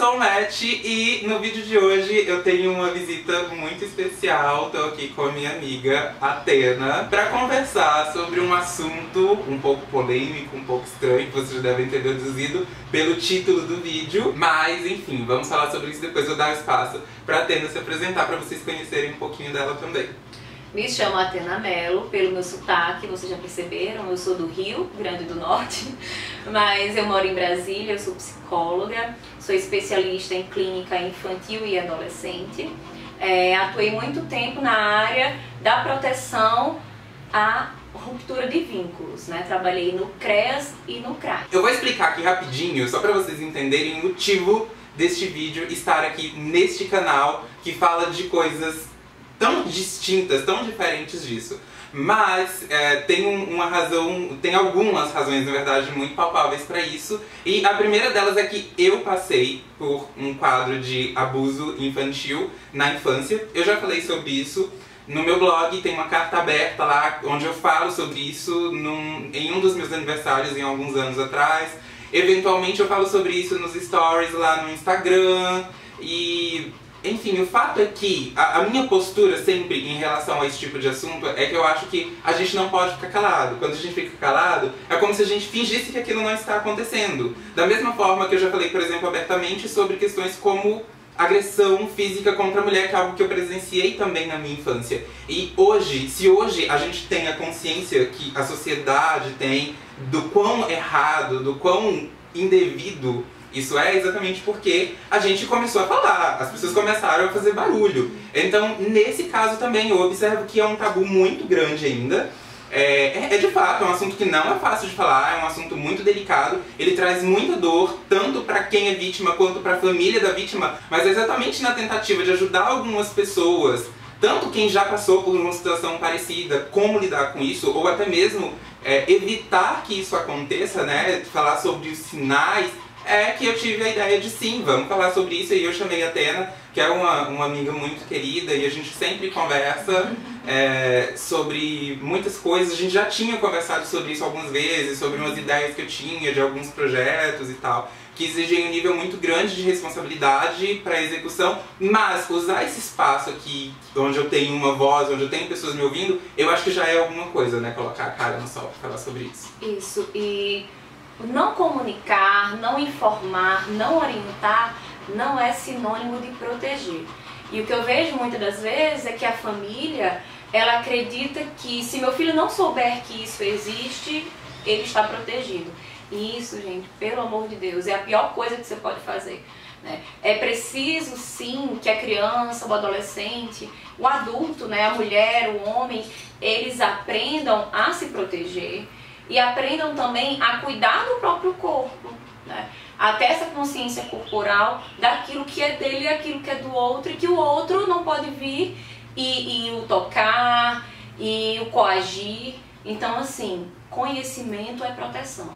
sou o Matt e no vídeo de hoje eu tenho uma visita muito especial. Tô aqui com a minha amiga Athena para conversar sobre um assunto um pouco polêmico, um pouco estranho, que vocês já devem ter deduzido pelo título do vídeo. Mas enfim, vamos falar sobre isso depois. Eu dar espaço para Athena se apresentar, para vocês conhecerem um pouquinho dela também. Me chamo Athena Mello, pelo meu sotaque, vocês já perceberam, eu sou do Rio Grande do Norte, mas eu moro em Brasília, eu sou psicóloga, sou especialista em clínica infantil e adolescente. Atuei muito tempo na área da proteção à ruptura de vínculos, né? Trabalhei no CREAS e no CRAS. Eu vou explicar aqui rapidinho, só para vocês entenderem o motivo deste vídeo estar aqui neste canal, que fala de coisas tão distintas, tão diferentes disso. Mas tem uma razão, tem algumas razões, na verdade, muito palpáveis para isso. E a primeira delas é que eu passei por um quadro de abuso infantil na infância. Eu já falei sobre isso no meu blog, tem uma carta aberta lá onde eu falo sobre isso em um dos meus aniversários, em alguns anos atrás. Eventualmente eu falo sobre isso nos stories lá no Instagram. E enfim, o fato é que a minha postura sempre em relação a esse tipo de assunto é que eu acho que a gente não pode ficar calado. Quando a gente fica calado, é como se a gente fingisse que aquilo não está acontecendo. Da mesma forma que eu já falei, por exemplo, abertamente sobre questões como agressão física contra a mulher, que é algo que eu presenciei também na minha infância. E hoje, se hoje a gente tem a consciência que a sociedade tem do quão errado, do quão indevido isso é, exatamente porque a gente começou a falar, as pessoas começaram a fazer barulho. Então, nesse caso também, eu observo que é um tabu muito grande ainda. De fato, é um assunto que não é fácil de falar, é um assunto muito delicado. Ele traz muita dor, tanto para quem é vítima quanto para a família da vítima. Mas é exatamente na tentativa de ajudar algumas pessoas, tanto quem já passou por uma situação parecida, como lidar com isso, ou até mesmo evitar que isso aconteça, né? Falar sobre os sinais. Que eu tive a ideia de sim, vamos falar sobre isso, e eu chamei a Athena, que é uma amiga muito querida, e a gente sempre conversa sobre muitas coisas. A gente já tinha conversado sobre isso algumas vezes, sobre umas ideias que eu tinha de alguns projetos e tal, que exigem um nível muito grande de responsabilidade para a execução, mas usar esse espaço aqui, onde eu tenho uma voz, onde eu tenho pessoas me ouvindo, eu acho que já é alguma coisa, né? Colocar a cara no sol para falar sobre isso. Isso, e não comunicar, não informar, não orientar, não é sinônimo de proteger. E o que eu vejo muitas das vezes é que a família, ela acredita que se meu filho não souber que isso existe, ele está protegido. E isso, gente, pelo amor de Deus, é a pior coisa que você pode fazer, né? É preciso, sim, que a criança, o adolescente, o adulto, né, a mulher, o homem, eles aprendam a se proteger. E aprendam também a cuidar do próprio corpo, né? Até essa consciência corporal daquilo que é dele e aquilo que é do outro, e que o outro não pode vir e o tocar e o coagir. Então, assim, conhecimento é proteção,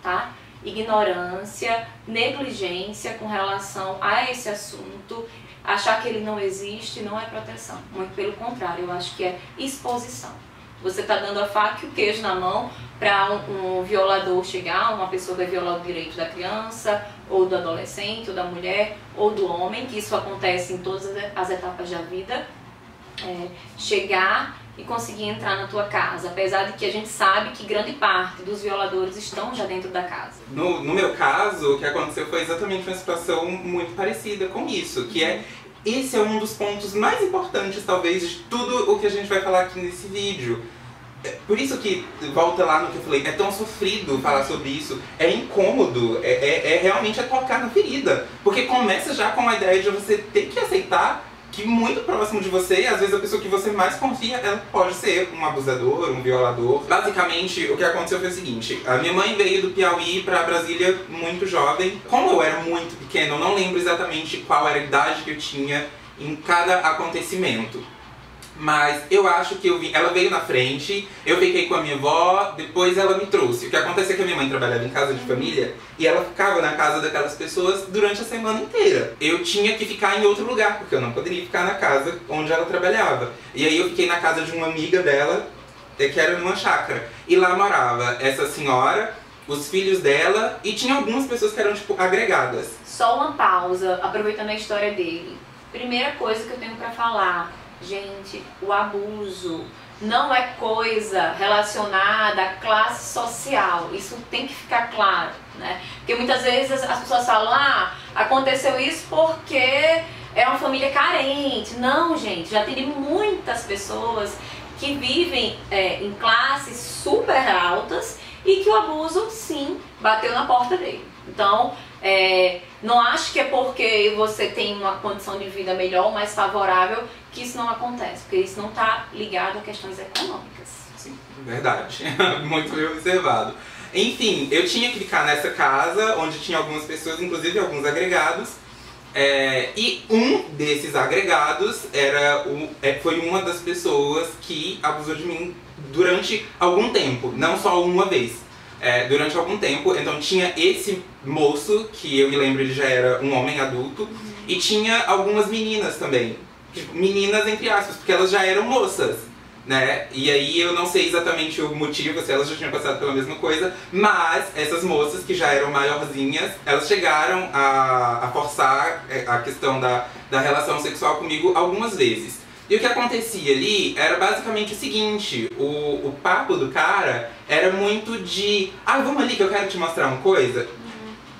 tá? Ignorância, negligência com relação a esse assunto, achar que ele não existe, não é proteção. Muito pelo contrário, eu acho que é exposição. Você está dando a faca e o queijo na mão para um violador chegar, uma pessoa que vai violar o direito da criança, ou do adolescente, ou da mulher, ou do homem, que isso acontece em todas as etapas da vida, chegar e conseguir entrar na tua casa, apesar de que a gente sabe que grande parte dos violadores estão já dentro da casa. No meu caso, o que aconteceu foi exatamente uma situação muito parecida com isso, que esse é um dos pontos mais importantes, talvez, de tudo o que a gente vai falar aqui nesse vídeo. Por isso que, volta lá no que eu falei, é tão sofrido falar sobre isso, é incômodo, realmente tocar na ferida. Porque começa já com a ideia de você ter que aceitar que muito próximo de você, às vezes a pessoa que você mais confia, ela pode ser um abusador, um violador. Basicamente, o que aconteceu foi o seguinte: a minha mãe veio do Piauí pra Brasília muito jovem. Como eu era muito pequeno, eu não lembro exatamente qual era a idade que eu tinha em cada acontecimento. Mas eu acho que ela veio na frente, eu fiquei com a minha avó, depois ela me trouxe. O que acontece é que a minha mãe trabalhava em casa de família e ela ficava na casa daquelas pessoas durante a semana inteira. Eu tinha que ficar em outro lugar, porque eu não poderia ficar na casa onde ela trabalhava. E aí eu fiquei na casa de uma amiga dela, que era numa chácara. E lá morava essa senhora os filhos dela, e tinha algumas pessoas que eram, tipo, agregadas. Só uma pausa, aproveitando a história dele. Primeira coisa que eu tenho pra falar, gente, o abuso não é coisa relacionada à classe social. Isso tem que ficar claro, né? Porque muitas vezes as pessoas falam, ah, aconteceu isso porque é uma família carente. Não, gente, já tem muitas pessoas que vivem em classes super altas e que o abuso, sim, bateu na porta dele. Então, não acho que é porque você tem uma condição de vida melhor, mais favorável, que isso não acontece, porque isso não está ligado a questões econômicas. Sim, verdade. Muito bem observado. Enfim, eu tinha que ficar nessa casa, onde tinha algumas pessoas, inclusive alguns agregados, e um desses agregados foi uma das pessoas que abusou de mim durante algum tempo, não só uma vez. Durante algum tempo, então tinha esse moço, que eu me lembro ele já era um homem adulto, e tinha algumas meninas também, tipo, meninas entre aspas, porque elas já eram moças, né? E aí eu não sei exatamente o motivo, se elas já tinham passado pela mesma coisa, mas essas moças que já eram maiorzinhas, elas chegaram a forçar a questão da relação sexual comigo algumas vezes. E o que acontecia ali era basicamente o seguinte, o papo do cara era muito de, vamos ali que eu quero te mostrar uma coisa.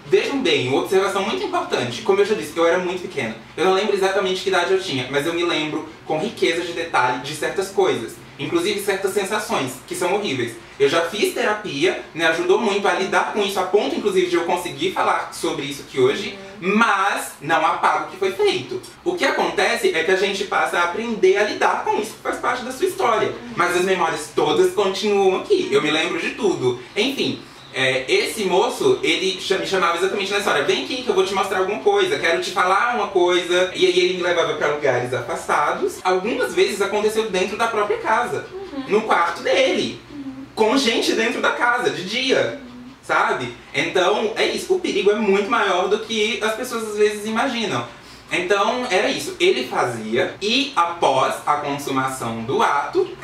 Vejam bem, uma observação muito importante, como eu já disse, eu era muito pequena. Eu não lembro exatamente que idade eu tinha, mas eu me lembro com riqueza de detalhe de certas coisas. Inclusive certas sensações, que são horríveis. Eu já fiz terapia, me ajudou muito a lidar com isso, a ponto inclusive de eu conseguir falar sobre isso aqui hoje, mas não apago o que foi feito. O que acontece é que a gente passa a aprender a lidar com isso, que faz parte da sua história. Mas as memórias todas continuam aqui, eu me lembro de tudo. Enfim, esse moço, ele me chamava exatamente nessa hora, vem aqui que eu vou te mostrar alguma coisa, quero te falar uma coisa. E aí ele me levava para lugares afastados. Algumas vezes aconteceu dentro da própria casa, no quarto dele, com gente dentro da casa, de dia, sabe? Então é isso, o perigo é muito maior do que as pessoas às vezes imaginam. Então era isso, ele fazia e após a consumação do ato,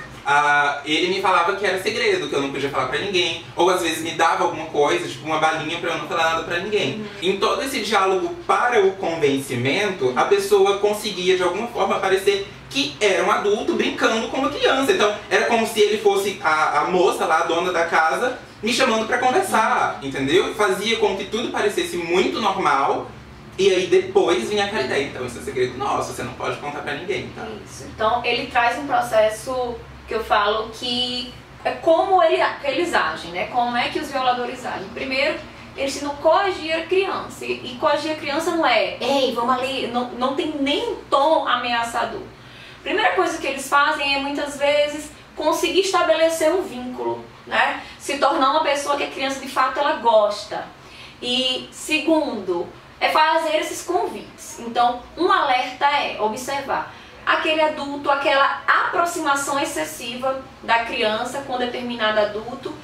ele me falava que era segredo, que eu não podia falar pra ninguém, ou às vezes me dava alguma coisa, tipo uma balinha pra eu não falar nada pra ninguém. Em todo esse diálogo para o convencimento, a pessoa conseguia de alguma forma parecer que era um adulto brincando com uma criança. Então era como se ele fosse a moça lá, a dona da casa, me chamando pra conversar, entendeu? Fazia com que tudo parecesse muito normal. E aí depois vinha aquela ideia, então isso é segredo nosso, você não pode contar pra ninguém, tá? Isso. Então ele traz um processo que eu falo que é como eles agem, né? Como é que os violadores agem. Primeiro, eles não coagir a criança. E coagir a criança não é, ei, vamos ali, não tem nem um tom ameaçador. Primeira coisa que eles fazem é muitas vezes conseguir estabelecer um vínculo, né? Se tornar uma pessoa que a criança de fato ela gosta. E segundo, é fazer esses convites. Então, um alerta é observar aquele adulto, aquela aproximação excessiva da criança com determinado adulto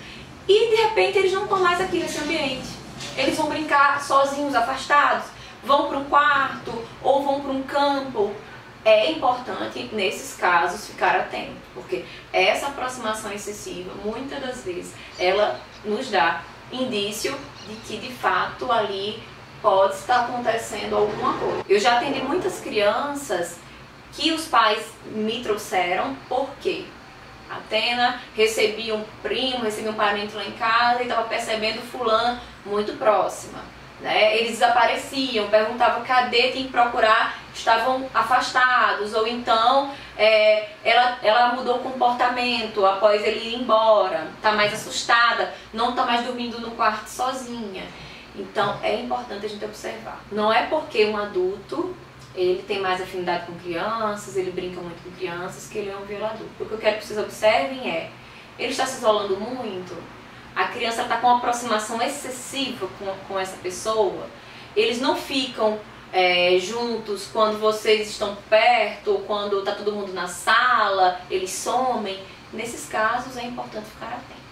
e de repente eles não estão mais aqui nesse ambiente. Eles vão brincar sozinhos, afastados, vão para um quarto ou vão para um campo. É importante, nesses casos, ficar atento, porque essa aproximação excessiva, muitas das vezes, ela nos dá indício de que de fato ali pode estar acontecendo alguma coisa. Eu já atendi muitas crianças que os pais me trouxeram, porque Atena recebia um primo, recebia um parente lá em casa e estava percebendo fulano muito próxima, né? Eles desapareciam, perguntavam cadê, tinha que procurar, estavam afastados, ou então ela mudou o comportamento após ele ir embora, está mais assustada, não está mais dormindo no quarto sozinha. Então é importante a gente observar. Não é porque um adulto ele tem mais afinidade com crianças, ele brinca muito com crianças, que ele é um violador. O que eu quero que vocês observem é, ele está se isolando muito, a criança está com uma aproximação excessiva com essa pessoa, eles não ficam juntos quando vocês estão perto, ou quando está todo mundo na sala, eles somem. Nesses casos é importante ficar atento.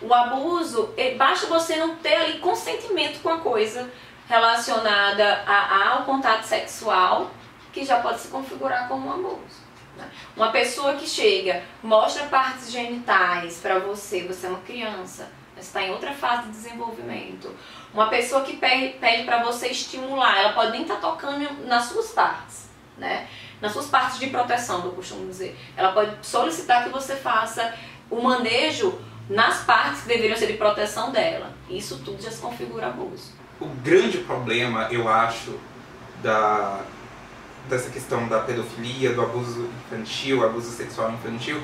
O abuso, basta você não ter ali consentimento com a coisa relacionada ao contato sexual, que já pode se configurar como um abuso, né? Uma pessoa que chega, mostra partes genitais para você, você é uma criança, Você está em outra fase de desenvolvimento. Uma pessoa que pede para você estimular, ela pode nem estar tocando nas suas partes, né? Nas suas partes de proteção, que eu costumo dizer. Ela pode solicitar que você faça o manejo nas partes que deveriam ser de proteção dela. Isso tudo já se configura abuso. O grande problema, eu acho, dessa questão da pedofilia, do abuso infantil, abuso sexual infantil,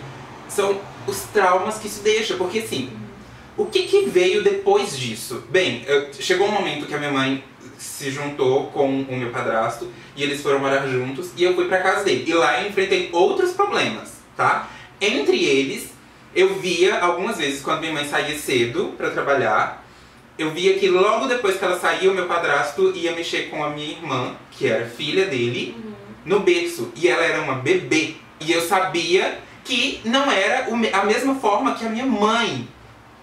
são os traumas que isso deixa. Porque assim, o que veio depois disso? Bem, chegou um momento que a minha mãe se juntou com o meu padrasto e eles foram morar juntos e eu fui pra casa dele. E lá eu enfrentei outros problemas, tá? Entre eles, eu via algumas vezes quando minha mãe saía cedo pra trabalhar, eu via que logo depois que ela saía, o meu padrasto ia mexer com a minha irmã, que era filha dele, no berço. E ela era uma bebê. E eu sabia que não era a mesma forma que a minha mãe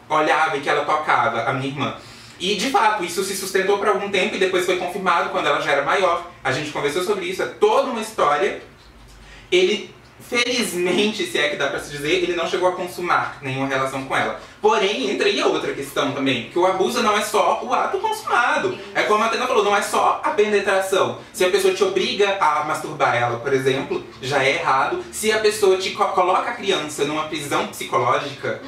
olhava e que ela tocava a minha irmã. E de fato, isso se sustentou por algum tempo e depois foi confirmado quando ela já era maior. A gente conversou sobre isso, é toda uma história. Ele, felizmente, se é que dá pra se dizer, ele não chegou a consumar nenhuma relação com ela. Porém, entra aí a outra questão também, que o abuso não é só o ato consumado. É como a Atena falou, não é só a penetração. Se a pessoa te obriga a masturbar ela, por exemplo, já é errado. Se a pessoa te coloca a criança numa prisão psicológica,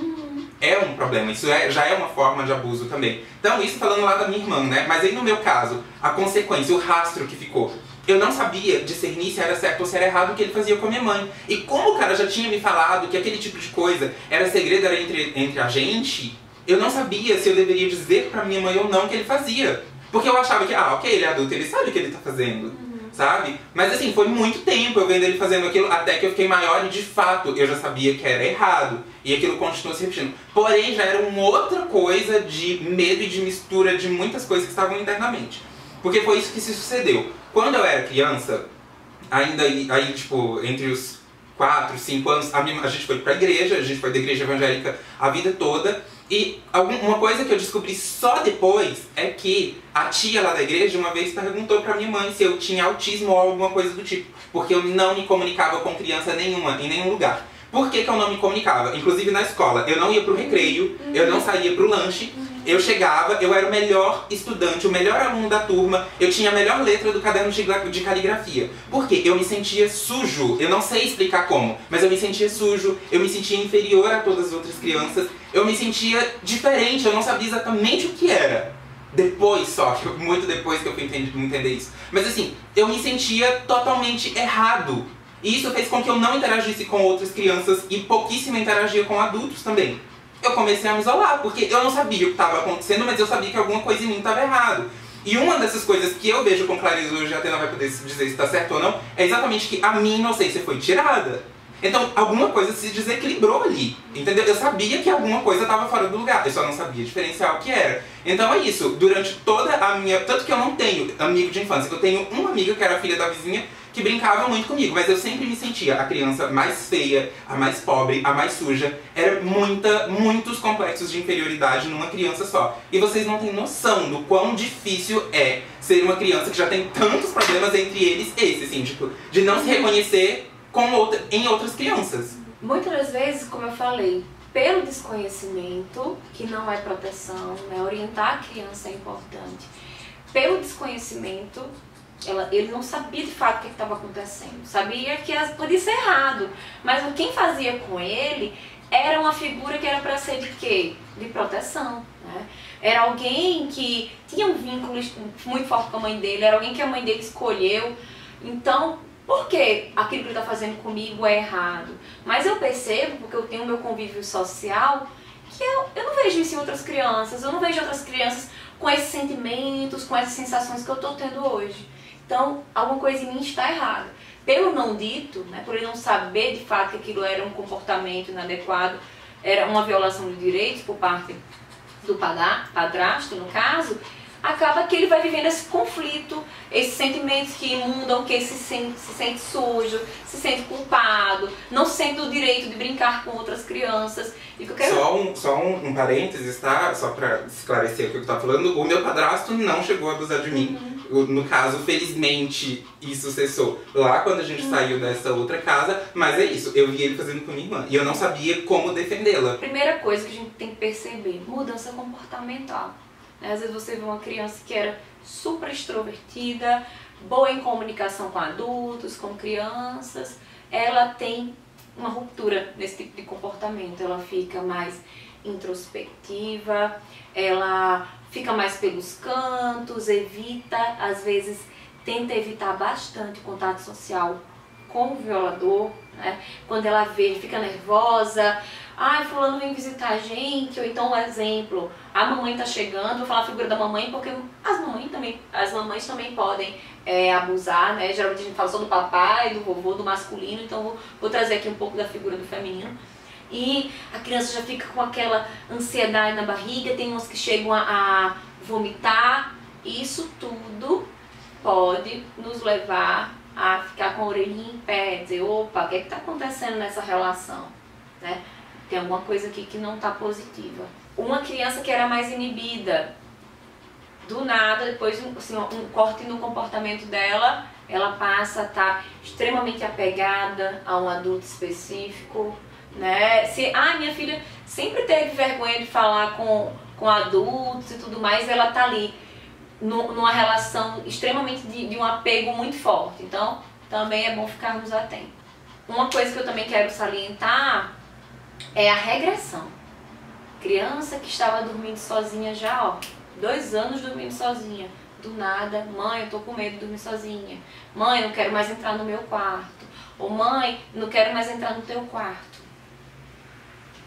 é um problema, isso já é uma forma de abuso também. Então isso falando lá da minha irmã, né? Mas aí no meu caso, a consequência, o rastro que ficou. Eu não sabia discernir se era certo ou se era errado o que ele fazia com a minha mãe. E como o cara já tinha me falado que aquele tipo de coisa era segredo, era entre a gente, eu não sabia se eu deveria dizer pra minha mãe ou não que ele fazia. Porque eu achava que, ok, ele é adulto, ele sabe o que ele tá fazendo. Sabe? Mas assim, foi muito tempo eu vendo ele fazendo aquilo, até que eu fiquei maior e de fato eu já sabia que era errado. E aquilo continuou se repetindo. Porém, já era uma outra coisa de medo e de mistura de muitas coisas que estavam internamente. Porque foi isso que se sucedeu. Quando eu era criança, ainda aí tipo, entre os 4, 5 anos, a gente foi pra igreja, a gente foi da igreja evangélica a vida toda. E uma coisa que eu descobri só depois é que a tia lá da igreja uma vez perguntou pra minha mãe se eu tinha autismo ou alguma coisa do tipo. Porque eu não me comunicava com criança nenhuma, em nenhum lugar. Por que eu não me comunicava? Inclusive na escola, eu não ia pro recreio, eu não saía pro lanche. Eu chegava, eu era o melhor estudante, o melhor aluno da turma, eu tinha a melhor letra do caderno de caligrafia. Por quê? Eu me sentia sujo, eu não sei explicar como, mas eu me sentia sujo, eu me sentia inferior a todas as outras crianças, eu me sentia diferente, eu não sabia exatamente o que era. Depois só, muito depois que eu fui entender isso. Mas assim, eu me sentia totalmente errado. E isso fez com que eu não interagisse com outras crianças e pouquíssimo interagia com adultos também. Eu comecei a me isolar, porque eu não sabia o que estava acontecendo, mas eu sabia que alguma coisa em mim estava errado. E uma dessas coisas que eu vejo com clareza hoje, a Atena vai poder dizer se está certo ou não, é exatamente que a minha inocência foi tirada. Então, alguma coisa se desequilibrou ali, entendeu? Eu sabia que alguma coisa estava fora do lugar, eu só não sabia diferenciar o que era. Então é isso, durante toda a minha... Tanto que eu não tenho amigo de infância, eu tenho uma amiga que era filha da vizinha, que brincava muito comigo, mas eu sempre me sentia a criança mais feia, a mais pobre, a mais suja. Era muitos complexos de inferioridade numa criança só. E vocês não têm noção do quão difícil é ser uma criança que já tem tantos problemas, entre eles esse, assim, tipo, de não se reconhecer em outras crianças. Muitas das vezes, como eu falei, pelo desconhecimento, que não é proteção, né? Orientar a criança é importante. Pelo desconhecimento, ele não sabia de fato o que estava acontecendo. Sabia que podia ser errado. Mas quem fazia com ele era uma figura que era para ser de quê? De proteção, né? Era alguém que tinha um vínculo muito forte com a mãe dele, era alguém que a mãe dele escolheu. Então, por que aquilo que ele está fazendo comigo é errado? Mas eu percebo, porque eu tenho o meu convívio social, que eu não vejo isso em outras crianças. Eu não vejo outras crianças com esses sentimentos, com essas sensações que eu estou tendo hoje. Então, alguma coisa em mim está errada. Pelo não dito, né, por ele não saber de fato que aquilo era um comportamento inadequado, era uma violação de direitos por parte do padrasto, no caso, acaba que ele vai vivendo esse conflito, esses sentimentos que imundam, que ele se sente sujo, se sente culpado, não sente o direito de brincar com outras crianças. E que eu quero... Só um parênteses, tá? Só pra esclarecer o que eu tava falando, o meu padrasto não chegou a abusar de mim. No caso, felizmente, isso cessou lá quando a gente saiu dessa outra casa, mas é isso, eu vi ele fazendo com minha irmã e eu não sabia como defendê-la. Primeira coisa que a gente tem que perceber, mudança comportamental. Às vezes você vê uma criança que era super extrovertida, boa em comunicação com adultos, com crianças, ela tem uma ruptura nesse tipo de comportamento, ela fica mais introspectiva, ela fica mais pelos cantos, evita, às vezes tenta evitar bastante o contato social com o violador, né? Quando ela vê, fica nervosa, ai, fulano vem visitar a gente, ou então um exemplo, a mamãe tá chegando, vou falar a figura da mamãe porque as mamães também podem abusar, né? Geralmente a gente fala só do papai, do vovô, do masculino, então vou trazer aqui um pouco da figura do feminino. E a criança já fica com aquela ansiedade na barriga, tem umas que chegam a vomitar. Isso tudo pode nos levar a ficar com a orelhinha em pé, dizer, opa, o que está acontecendo nessa relação? Né? Tem alguma coisa aqui que não está positiva. Uma criança que era mais inibida, do nada, depois assim, um corte no comportamento dela, ela passa a estar extremamente apegada a um adulto específico, né? Minha filha sempre teve vergonha de falar com adultos e tudo mais, ela tá ali numa relação extremamente de um apego muito forte, então também é bom ficarmos atentos. Uma coisa que eu também quero salientar é a regressão. Criança que estava dormindo sozinha já, ó, 2 anos dormindo sozinha, do nada, mãe, eu tô com medo de dormir sozinha, mãe, eu não quero mais entrar no meu quarto, ou mãe, não quero mais entrar no teu quarto.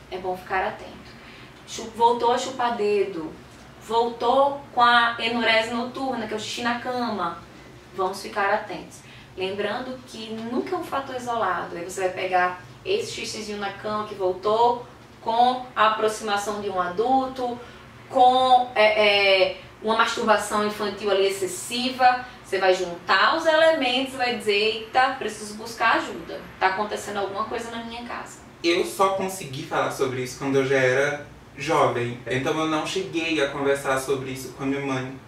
É bom ficar atento. Voltou a chupar dedo, voltou com a enurese noturna, que é o xixi na cama. Vamos ficar atentos. Lembrando que nunca é um fator isolado. Aí você vai pegar esse xixizinho na cama que voltou com a aproximação de um adulto, com uma masturbação infantil ali excessiva. Você vai juntar os elementos e vai dizer, eita, preciso buscar ajuda. Tá acontecendo alguma coisa na minha casa. Eu só consegui falar sobre isso quando eu já era jovem. Então eu não cheguei a conversar sobre isso com a minha mãe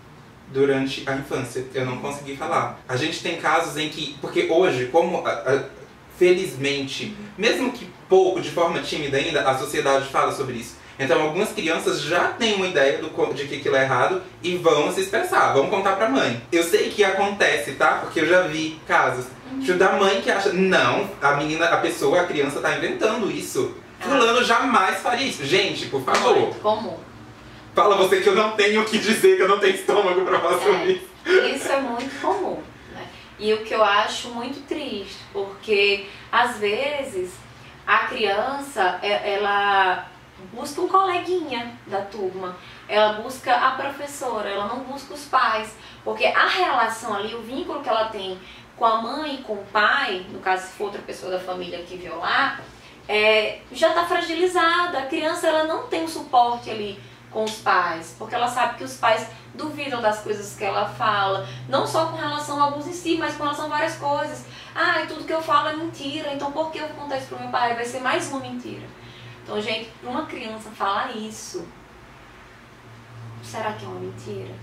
durante a infância. Eu não consegui falar. A gente tem casos em que... Porque hoje, como felizmente, mesmo que pouco, de forma tímida ainda, a sociedade fala sobre isso. Então algumas crianças já têm uma ideia de que aquilo é errado e vão se expressar, vão contar pra mãe. Eu sei que acontece, tá? Porque eu já vi casos da mãe que acha, não, a criança tá inventando isso. Fulano jamais faria isso. Gente, por favor. Muito comum. Fala você que eu não tenho o que dizer, que eu não tenho estômago pra falar sobre isso. Isso é muito comum, né? E o que eu acho muito triste, porque às vezes a criança, ela busca um coleguinha da turma, ela busca a professora, ela não busca os pais, porque a relação ali, o vínculo que ela tem com a mãe e com o pai, no caso se for outra pessoa da família que violar, já está fragilizada. A criança ela não tem um suporte ali com os pais, porque ela sabe que os pais duvidam das coisas que ela fala, não só com relação ao abuso em si, mas com relação a várias coisas. Tudo que eu falo é mentira, então por que eu vou contar isso pro meu pai? Vai ser mais uma mentira. Então, gente, para uma criança falar isso, será que é uma mentira?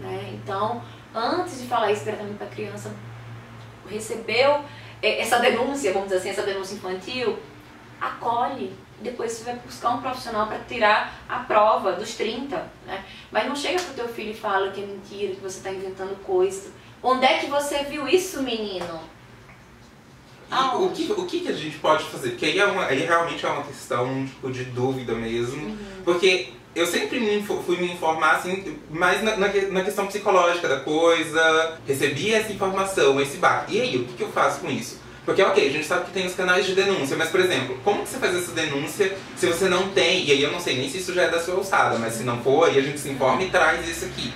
Né? Então, antes de falar isso diretamente para a criança, recebeu essa denúncia, vamos dizer assim, essa denúncia infantil, acolhe. Depois você vai buscar um profissional para tirar a prova dos 30, né? Mas não chega pro teu filho e fala que é mentira, que você está inventando coisa. Onde é que você viu isso, menino? O que a gente pode fazer? Porque aí realmente é uma questão tipo, de dúvida mesmo. Porque eu sempre fui me informar assim, mais na questão psicológica da coisa. Recebi essa informação, esse baque. E aí, o que eu faço com isso? Porque, ok, a gente sabe que tem os canais de denúncia, mas, por exemplo, como que você faz essa denúncia se você não tem, e aí eu não sei nem se isso já é da sua alçada, mas se não for, aí a gente se informa e traz isso aqui.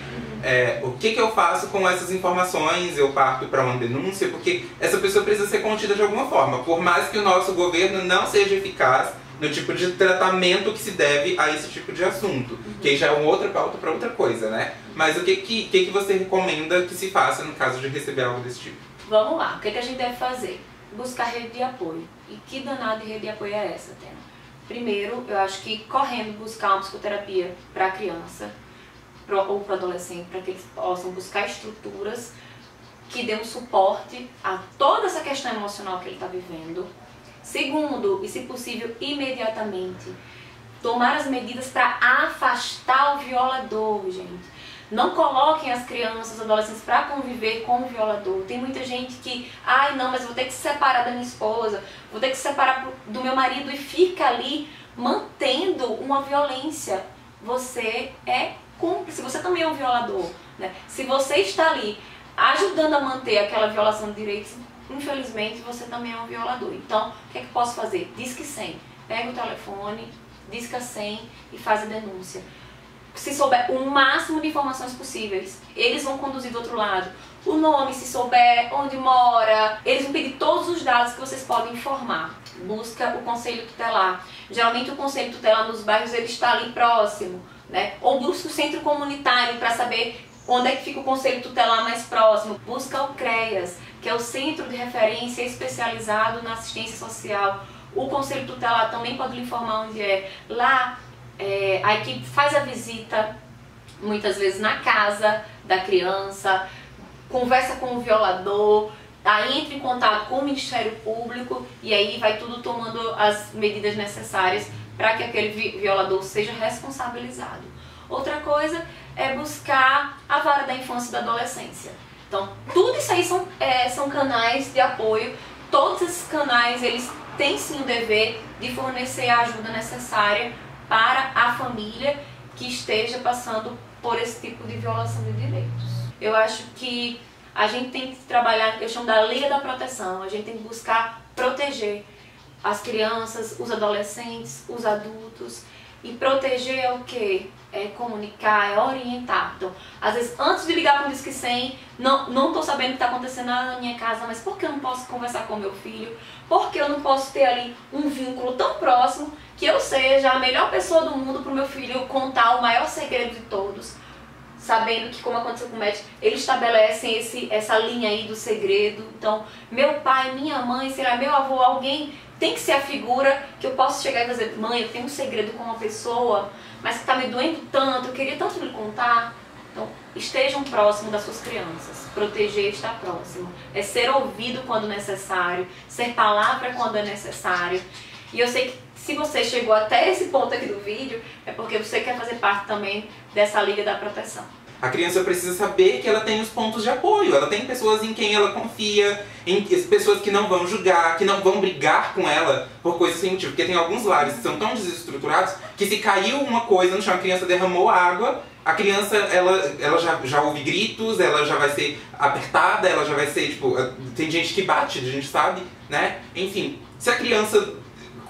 O que eu faço com essas informações? Eu parto para uma denúncia, porque essa pessoa precisa ser contida de alguma forma, por mais que o nosso governo não seja eficaz no tipo de tratamento que se deve a esse tipo de assunto, que já é uma outra pauta para outra coisa, né? Mas o que você recomenda que se faça no caso de receber algo desse tipo? Vamos lá, o que a gente deve fazer? Buscar rede de apoio. E que danada de rede de apoio é essa, Tena? Primeiro, eu acho que correndo buscar uma psicoterapia para a criança. ou para o adolescente, para que eles possam buscar estruturas que dêem um suporte a toda essa questão emocional que ele está vivendo. Segundo, e se possível imediatamente, tomar as medidas para afastar o violador, gente. Não coloquem as crianças, os adolescentes para conviver com o violador. Tem muita gente que, ai não, mas vou ter que se separar da minha esposa, vou ter que se separar do meu marido, e fica ali mantendo uma violência. Você é cúmplice, você também é um violador, né? Se você está ali ajudando a manter aquela violação de direitos, infelizmente você também é um violador. Então, o que é que eu posso fazer? Disque 100. Pega o telefone, disca 100 e faz a denúncia. Se souber o máximo de informações possíveis, eles vão conduzir do outro lado. O nome, se souber, onde mora, eles vão pedir todos os dados que vocês podem informar. Busca o conselho tutelar. Geralmente o conselho tutelar nos bairros ele está ali próximo, né? Ou busca o centro comunitário para saber onde é que fica o conselho tutelar mais próximo. Busca o CREAS, que é o Centro de Referência Especializado na Assistência Social. O conselho tutelar também pode lhe informar onde é. Lá, a equipe faz a visita, muitas vezes na casa da criança, conversa com o violador, aí entra em contato com o Ministério Público e aí vai tudo tomando as medidas necessárias para que aquele violador seja responsabilizado. Outra coisa é buscar a vara da infância e da adolescência. Então, tudo isso aí são canais de apoio. Todos esses canais, eles têm sim o dever de fornecer a ajuda necessária para a família que esteja passando por esse tipo de violação de direitos. Eu acho que a gente tem que trabalhar a questão da lei da proteção, a gente tem que buscar proteger as crianças, os adolescentes, os adultos. E proteger é o quê? É comunicar, é orientar. Então, às vezes, antes de ligar para o Disque 100, não estou sabendo o que está acontecendo na minha casa, mas por que eu não posso conversar com meu filho? Por que eu não posso ter ali um vínculo tão próximo que eu seja a melhor pessoa do mundo para o meu filho contar o maior segredo de todos? Sabendo que, como aconteceu com o Matt, eles estabelecem essa linha aí do segredo. Então, meu pai, minha mãe, sei lá, meu avô, alguém tem que ser a figura que eu posso chegar e dizer: mãe, eu tenho um segredo com uma pessoa, mas que está me doendo tanto, eu queria tanto lhe contar. Então, estejam próximos das suas crianças. Proteger está próximo. É ser ouvido quando necessário, ser palavra quando é necessário. E eu sei que se você chegou até esse ponto aqui do vídeo, é porque você quer fazer parte também dessa Liga da Proteção. A criança precisa saber que ela tem os pontos de apoio, ela tem pessoas em quem ela confia, em pessoas que não vão julgar, que não vão brigar com ela por coisas sem motivo. Porque tem alguns lares que são tão desestruturados que se caiu uma coisa no chão, a criança derramou água, a criança ela já ouve gritos, ela já vai ser apertada, ela já vai ser, tipo, tem gente que bate, a gente sabe, né? Enfim, se a criança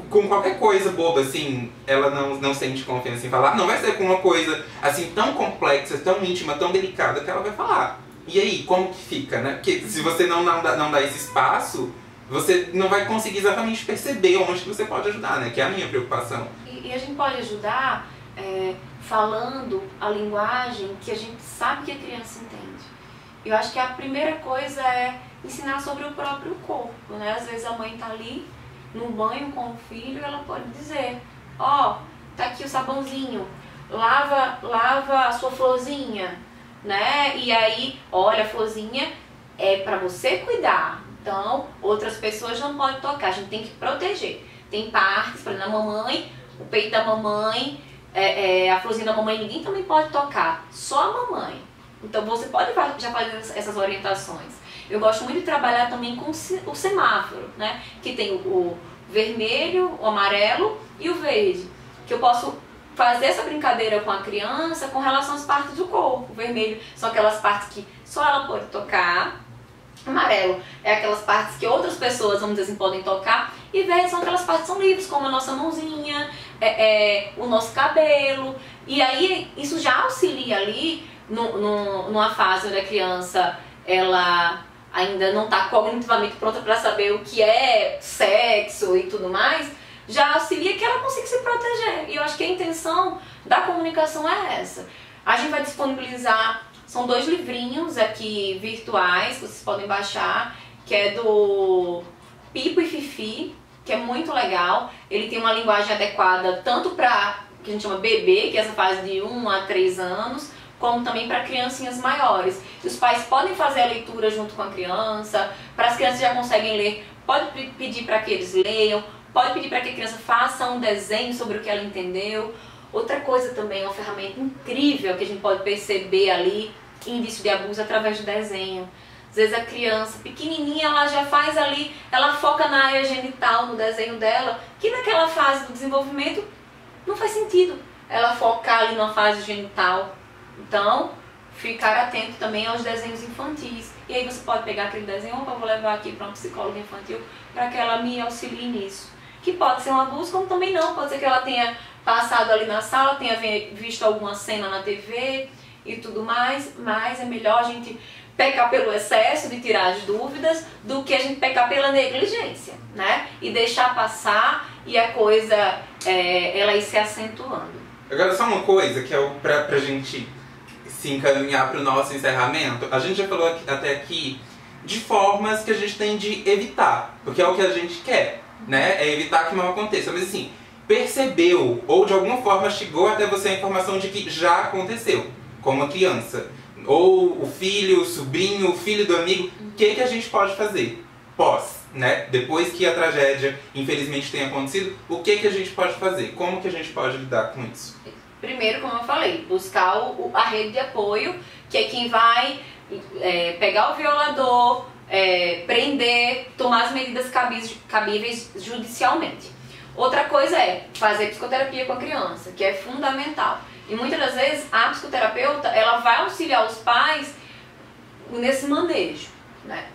com qualquer coisa boba, assim, ela não sente confiança em falar, não vai ser com uma coisa, assim, tão complexa, tão íntima, tão delicada que ela vai falar. E aí, como que fica, né? Porque se você não dá esse espaço, você não vai conseguir exatamente perceber onde que você pode ajudar, né? Que é a minha preocupação. E a gente pode ajudar falando a linguagem que a gente sabe que a criança entende. Eu acho que a primeira coisa é ensinar sobre o próprio corpo, né? Às vezes a mãe tá ali no banho com o filho, ela pode dizer: ó, tá aqui o sabãozinho, lava a sua florzinha, né? E aí, olha, a florzinha é pra você cuidar, então outras pessoas não podem tocar, a gente tem que proteger. Tem partes, por exemplo, a mamãe, o peito da mamãe, a florzinha da mamãe, ninguém também pode tocar, só a mamãe. Então você pode já fazer essas orientações. Eu gosto muito de trabalhar também com o semáforo, né? Que tem o vermelho, o amarelo e o verde. Que eu posso fazer essa brincadeira com a criança com relação às partes do corpo. O vermelho são aquelas partes que só ela pode tocar. O amarelo é aquelas partes que outras pessoas, vamos dizer assim, podem tocar. E verde são aquelas partes que são livres, como a nossa mãozinha, o nosso cabelo. E aí isso já auxilia ali numa fase onde a criança ela ainda não está cognitivamente pronta para saber o que é sexo e tudo mais, já auxilia que ela consiga se proteger. E eu acho que a intenção da comunicação é essa. A gente vai disponibilizar, são 2 livrinhos aqui virtuais, que vocês podem baixar, que é do Pipo e Fifi, que é muito legal. Ele tem uma linguagem adequada tanto para o que a gente chama bebê, que é essa fase de 1 a 3 anos, como também para criancinhas maiores. Os pais podem fazer a leitura junto com a criança, para as crianças que já conseguem ler, pode pedir para que eles leiam, pode pedir para que a criança faça um desenho sobre o que ela entendeu. Outra coisa também, uma ferramenta incrível que a gente pode perceber ali, indício de abuso, através do desenho. Às vezes a criança pequenininha, ela já faz ali, ela foca na área genital, no desenho dela, que naquela fase do desenvolvimento não faz sentido ela focar ali na fase genital. Então, ficar atento também aos desenhos infantis. E aí você pode pegar aquele desenho, opa, vou levar aqui para uma psicóloga infantil para que ela me auxilie nisso. Que pode ser um abuso, como também não. Pode ser que ela tenha passado ali na sala, tenha visto alguma cena na TV e tudo mais, mas é melhor a gente pecar pelo excesso de tirar as dúvidas do que a gente pecar pela negligência, né? E deixar passar e a coisa ela ir se acentuando. Agora só uma coisa que é pra gente se encaminhar para o nosso encerramento. A gente já falou até aqui de formas que a gente tem de evitar, porque é o que a gente quer, né? É evitar que mal aconteça. Mas assim, percebeu ou de alguma forma chegou até você a informação de que já aconteceu com uma criança, ou o filho, o sobrinho, o filho do amigo, o que a gente pode fazer pós, né? Depois que a tragédia infelizmente tenha acontecido, o que a gente pode fazer? Como que a gente pode lidar com isso? Primeiro, como eu falei, buscar a rede de apoio, que é quem vai pegar o violador, prender, tomar as medidas cabíveis judicialmente. Outra coisa é fazer psicoterapia com a criança, que é fundamental. E muitas das vezes a psicoterapeuta ela vai auxiliar os pais nesse manejo, né?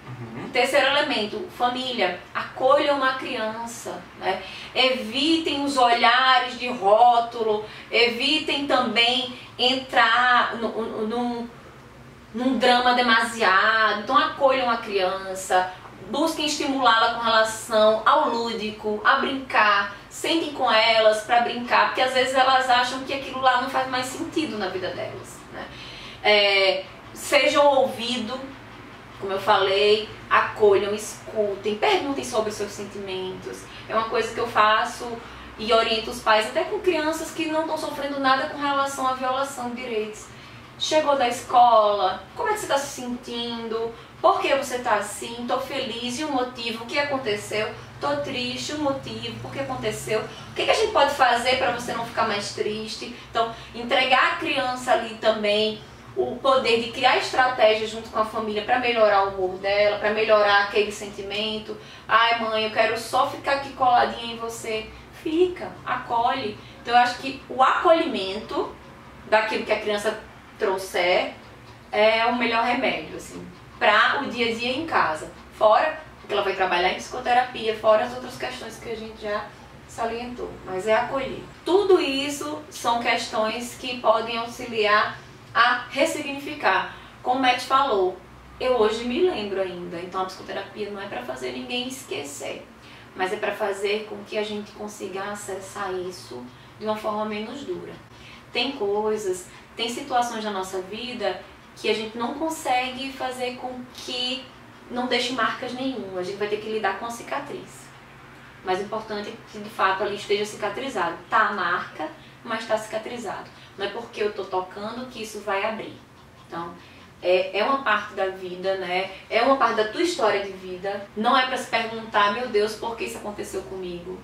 Terceiro elemento, família, acolham uma criança, né? Evitem os olhares de rótulo, evitem também entrar num drama demasiado, então acolham a criança, busquem estimulá-la com relação ao lúdico, a brincar, sentem com elas para brincar, porque às vezes elas acham que aquilo lá não faz mais sentido na vida delas, né? Sejam ouvidos, como eu falei, acolham, escutem, perguntem sobre os seus sentimentos. É uma coisa que eu faço e oriento os pais, até com crianças que não estão sofrendo nada com relação à violação de direitos. Chegou da escola, como é que você está se sentindo? Por que você está assim? Estou feliz, e o motivo? O que aconteceu? Estou triste, o motivo? Por que aconteceu? O que a gente pode fazer para você não ficar mais triste? Então, entregar a criança ali também o poder de criar estratégias junto com a família para melhorar o humor dela, para melhorar aquele sentimento. Ai, mãe, eu quero só ficar aqui coladinha em você. Fica, acolhe. Então eu acho que o acolhimento daquilo que a criança trouxer é o melhor remédio, assim, para o dia a dia em casa. Fora que ela vai trabalhar em psicoterapia, fora as outras questões que a gente já salientou. Mas é acolher. Tudo isso são questões que podem auxiliar a ressignificar. Como o Matt falou, eu hoje me lembro ainda. Então a psicoterapia não é para fazer ninguém esquecer, mas é para fazer com que a gente consiga acessar isso de uma forma menos dura. Tem coisas, tem situações na nossa vida que a gente não consegue fazer com que não deixe marcas nenhuma. A gente vai ter que lidar com a cicatriz. Mas o importante é que de fato ali esteja cicatrizado. Tá a marca, mas está cicatrizado. Não é porque eu estou tocando que isso vai abrir. Então, é uma parte da vida, né? É uma parte da tua história de vida. Não é para se perguntar, meu Deus, por que isso aconteceu comigo?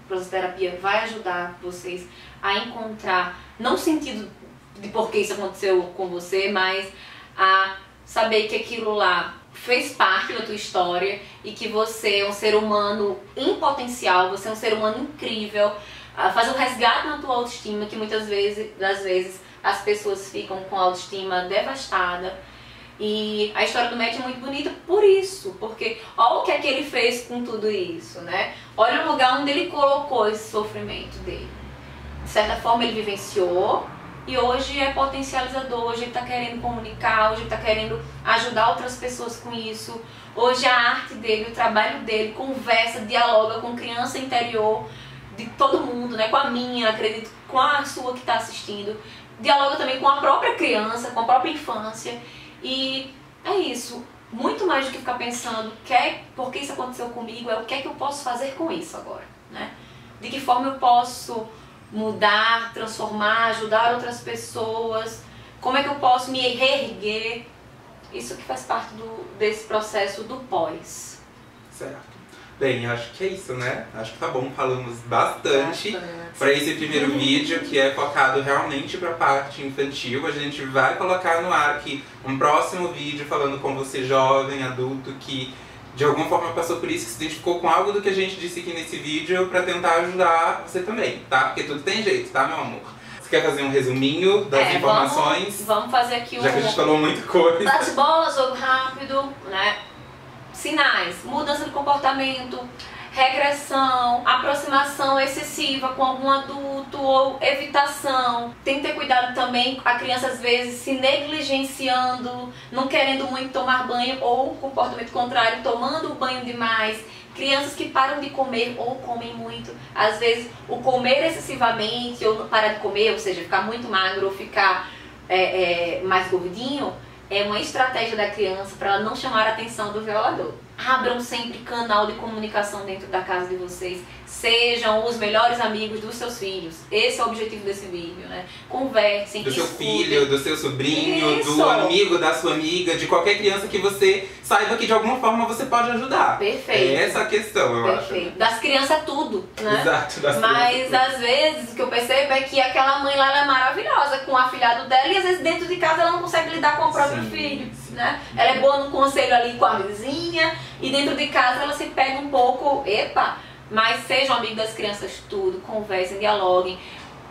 A prosoterapia vai ajudar vocês a encontrar, não o sentido de por que isso aconteceu com você, mas a saber que aquilo lá fez parte da tua história e que você é um ser humano em potencial, você é um ser humano incrível. Fazer um resgate na tua autoestima, que muitas vezes as pessoas ficam com a autoestima devastada. E a história do Matt é muito bonita por isso, porque olha o que é que ele fez com tudo isso, né? Olha o lugar onde ele colocou esse sofrimento dele. De certa forma ele vivenciou e hoje é potencializador, hoje ele está querendo comunicar, hoje ele está querendo ajudar outras pessoas com isso. Hoje a arte dele, o trabalho dele, conversa, dialoga com criança interior de todo mundo, né? Com a minha, acredito, com a sua que está assistindo. Dialoga também com a própria criança, com a própria infância. E é isso. Muito mais do que ficar pensando por que isso aconteceu comigo, é o que é que eu posso fazer com isso agora, né? De que forma eu posso mudar, transformar, ajudar outras pessoas. Como é que eu posso me reerguer? Isso que faz parte desse processo do pós. Certo. Bem, acho que é isso, né? Acho que tá bom, falamos bastante para esse primeiro vídeo, que é focado realmente para a parte infantil. A gente vai colocar no ar aqui um próximo vídeo falando com você jovem, adulto, que de alguma forma passou por isso, que se identificou com algo do que a gente disse aqui nesse vídeo, para tentar ajudar você também, tá? Porque tudo tem jeito, tá, meu amor? Você quer fazer um resuminho das informações? Vamos fazer aqui já que a gente falou muita coisa. Bate-bola, jogo rápido, né? Sinais, mudança de comportamento, regressão, aproximação excessiva com algum adulto ou evitação. Tem que ter cuidado também, a criança às vezes se negligenciando, não querendo muito tomar banho, ou comportamento contrário, tomando banho demais. Crianças que param de comer ou comem muito. Às vezes o comer excessivamente ou parar de comer, ou seja, ficar muito magro ou ficar mais gordinho, é uma estratégia da criança para ela não chamar a atenção do violador. Abram sempre canal de comunicação dentro da casa de vocês. Sejam os melhores amigos dos seus filhos. Esse é o objetivo desse vídeo, né? Conversem, do seu filho, do seu sobrinho, do amigo, da sua amiga, de qualquer criança que você saiba que de alguma forma você pode ajudar. Perfeito. É essa a questão, eu acho. Perfeito. Das crianças é tudo, né? Exato, das Mas crianças. às vezes o que eu percebo é que aquela mãe lá ela é maravilhosa com o afilhado dela e às vezes dentro de casa ela não consegue lidar com o próprio filho, né? Ela é boa no conselho ali com a vizinha e dentro de casa ela se pega um pouco, mas sejam amigos das crianças tudo, conversem, dialoguem.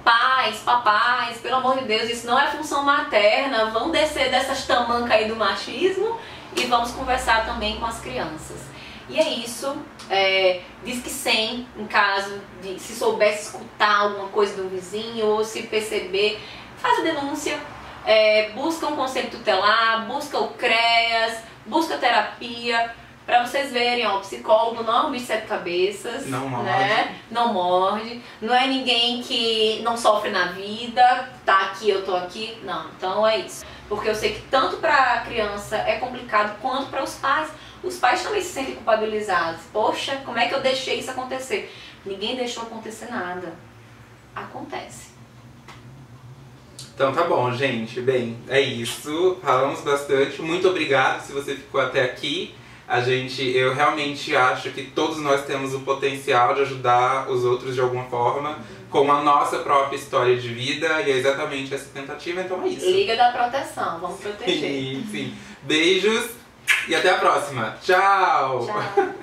Pais, papais, pelo amor de Deus, isso não é função materna, vão descer dessas tamancas aí do machismo e vamos conversar também com as crianças. E é isso, diz que 100, em caso de se soubesse escutar alguma coisa do vizinho ou se perceber, faz a denúncia, busca um conselho tutelar, busca o CREAS, busca terapia. Pra vocês verem, ó, o psicólogo não é um bicho de 7 cabeças, não morde, né? Não morde, não é ninguém que não sofre na vida, tá aqui, eu tô aqui, não. Então é isso. Porque eu sei que tanto pra criança é complicado quanto para os pais. Os pais também se sentem culpabilizados. Poxa, como é que eu deixei isso acontecer? Ninguém deixou acontecer nada. Acontece. Então tá bom, gente. Bem, é isso. Falamos bastante. Muito obrigado se você ficou até aqui. Eu realmente acho que todos nós temos o potencial de ajudar os outros de alguma forma, com a nossa própria história de vida, e é exatamente essa tentativa, então é isso. Liga da proteção, vamos proteger. Sim. Beijos e até a próxima. Tchau! Tchau!